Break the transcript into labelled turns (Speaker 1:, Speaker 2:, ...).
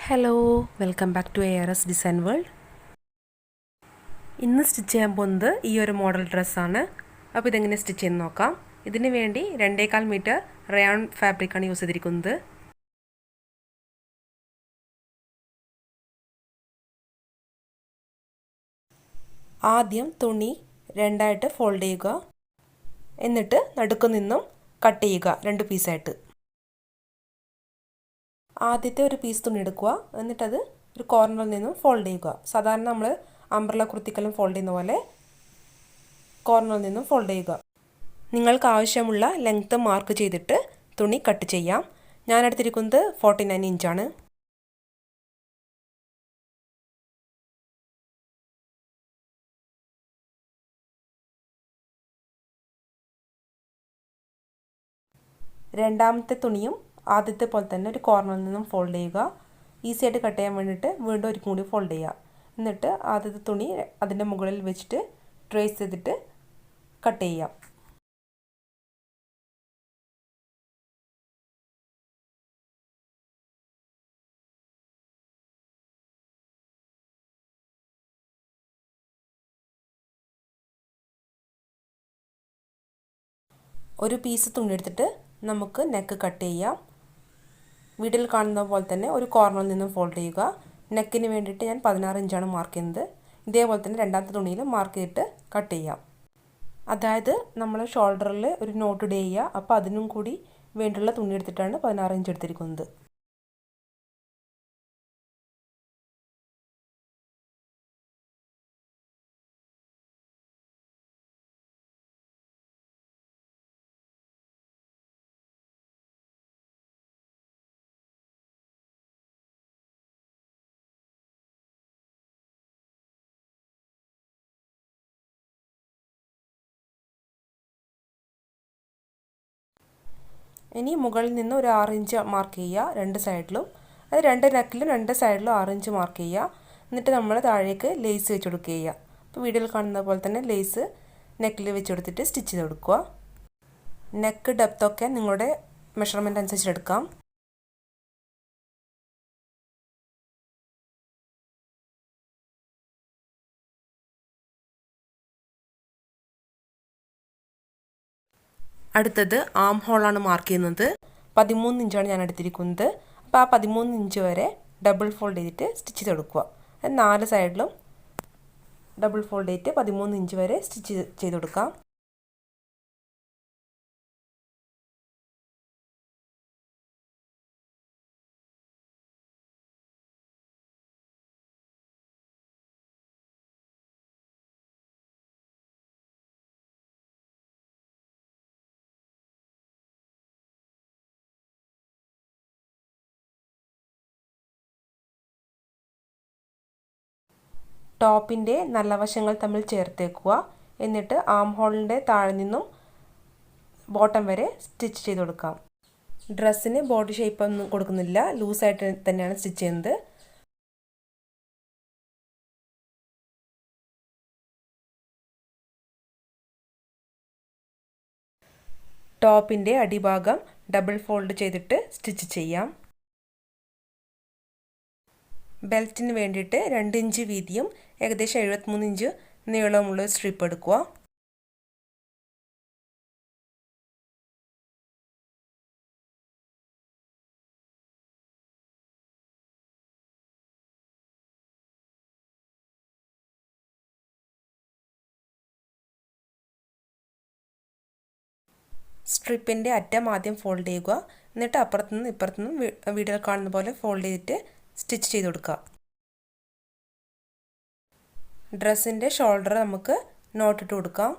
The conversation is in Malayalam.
Speaker 1: Hello welcome back to ARS design world. ഇന്ന് സ്റ്റിച്ച് ചെയ്യാൻ പോകുന്നത് ഈ ഒരു മോഡൽ ഡ്രസ്സാണ്. അപ്പോൾ ഇതെങ്ങനെ സ്റ്റിച്ച് ചെയ്യുന്ന നോക്കാം. ഇതിന് വേണ്ടി 2.25 മീറ്റർ റയോൺ ഫാബ്രിക്കാണ് യൂസ് ചെയ്തിരിക്കുന്നത്. ആദ്യം തുണി രണ്ടായിട്ട് ഫോൾഡ് ചെയ്യുക. എന്നിട്ട് നടുക്ക് നിന്നും കട്ട് ചെയ്യുക 2 പീസായിട്ട്. ആദ്യത്തെ ഒരു പീസ് തുണി എടുക്കുക. എന്നിട്ടത് ഒരു കോർണറിൽ നിന്നും ഫോൾഡ് ചെയ്യുക. സാധാരണ നമ്മൾ അംബ്രല കുർത്തിക്കെല്ലാം ഫോൾഡ് ചെയ്യുന്ന പോലെ കോർണറിൽ നിന്നും ഫോൾഡ് ചെയ്യുക. നിങ്ങൾക്ക് ആവശ്യമുള്ള ലെങ്ത്ത് മാർക്ക് ചെയ്തിട്ട് തുണി കട്ട് ചെയ്യാം. ഞാൻ എടുത്തിരിക്കുന്നത് 49 ഇഞ്ചാണ്. രണ്ടാമത്തെ തുണിയും ആദ്യത്തെ പോലെ തന്നെ ഒരു കോർണറിൽ നിന്നും ഫോൾഡ് ചെയ്യുക. ഈസി ആയിട്ട് കട്ട് ചെയ്യാൻ വേണ്ടിയിട്ട് വീണ്ടും ഒരു കൂടി ഫോൾഡ് ചെയ്യുക. എന്നിട്ട് ആദ്യത്തെ തുണി അതിൻ്റെ മുകളിൽ വെച്ചിട്ട് ട്രേസ് ചെയ്തിട്ട് കട്ട് ചെയ്യാം. ഒരു പീസ് തുണി എടുത്തിട്ട് നമുക്ക് നെക്ക് കട്ട് ചെയ്യാം. വീഡിയോയിൽ കാണുന്ന പോലെ തന്നെ ഒരു കോർണറിൽ നിന്നും ഫോൾഡ് ചെയ്യുക. നെക്കിന് വേണ്ടിയിട്ട് ഞാൻ 16 ഇഞ്ചാണ് മാർക്ക് ചെയ്യുന്നത്. ഇതേപോലെ തന്നെ രണ്ടാമത്തെ തുണിയിൽ മാർക്ക് ചെയ്തിട്ട് കട്ട് ചെയ്യാം. അതായത് നമ്മൾ ഷോൾഡറിൽ ഒരു നോട്ട് ഇടുക ചെയ്യുക. അപ്പോൾ അതിനും കൂടി വേണ്ടിയുള്ള തുണി എടുത്തിട്ടാണ് 16 ഇഞ്ച് എടുത്തിരിക്കുന്നത്. ഇനി മുകളിൽ നിന്ന് ഒരു 6 ഇഞ്ച് മാർക്ക് ചെയ്യുക രണ്ട് സൈഡിലും. അത് രണ്ട് നെക്കിലും രണ്ട് സൈഡിലും 6 ഇഞ്ച് മാർക്ക് ചെയ്യുക. എന്നിട്ട് നമ്മൾ താഴേക്ക് ലേസ് വെച്ച് കൊടുക്കുക ചെയ്യുക. അപ്പോൾ വീഡിയോയിൽ കാണുന്ന പോലെ തന്നെ ലേസ് നെക്കിൽ വെച്ച് കൊടുത്തിട്ട് സ്റ്റിച്ച് ചെയ്ത് കൊടുക്കുക. നെക്ക് ഡെപ്തൊക്കെ നിങ്ങളുടെ മെഷർമെൻറ്റ് അനുസരിച്ച് എടുക്കാം. അടുത്തത് ആം ഹോളാണ് മാർക്ക് ചെയ്യുന്നത്. 13 ഇഞ്ചാണ് ഞാൻ എടുത്തിരിക്കുന്നത്. അപ്പോൾ ആ 13 ഇഞ്ച് വരെ ഡബിൾ ഫോൾഡ് ചെയ്തിട്ട് സ്റ്റിച്ച് ചെയ്ത് കൊടുക്കുക. 4 സൈഡിലും ഡബിൾ ഫോൾഡ് ചെയ്തിട്ട് 13 ഇഞ്ച് വരെ സ്റ്റിച്ച് ചെയ്ത് കൊടുക്കാം. ടോപ്പിൻ്റെ നല്ല വശങ്ങൾ തമ്മിൽ ചേർത്തേക്കുക. എന്നിട്ട് ആം ഹോളിൻ്റെ താഴെ നിന്നും ബോട്ടം വരെ സ്റ്റിച്ച് ചെയ്ത് കൊടുക്കാം. ഡ്രസ്സിന് ബോഡി ഷേപ്പ് ഒന്നും കൊടുക്കുന്നില്ല, ലൂസായിട്ട് തന്നെയാണ് സ്റ്റിച്ച് ചെയ്യുന്നത്. ടോപ്പിൻ്റെ അടിഭാഗം ഡബിൾ ഫോൾഡ് ചെയ്തിട്ട് സ്റ്റിച്ച് ചെയ്യാം. ബെൽറ്റിന് വേണ്ടിയിട്ട് 2 ഇഞ്ച് വീതിയും ഏകദേശം 73 ഇഞ്ച് നീളമുള്ള സ്ട്രിപ്പ് എടുക്കുക. സ്ട്രിപ്പിൻ്റെ അറ്റം ആദ്യം ഫോൾഡ് ചെയ്യുക. എന്നിട്ട് അപ്പുറത്തുനിന്നും ഇപ്പുറത്തുനിന്നും വീഡിയോയിൽ കാണുന്ന പോലെ ഫോൾഡ് ചെയ്തിട്ട് സ്റ്റിച്ച് ചെയ്ത് കൊടുക്കുക. ഡ്രസ്സിൻ്റെ ഷോൾഡർ നമുക്ക് നോട്ടിട്ട് കൊടുക്കാം.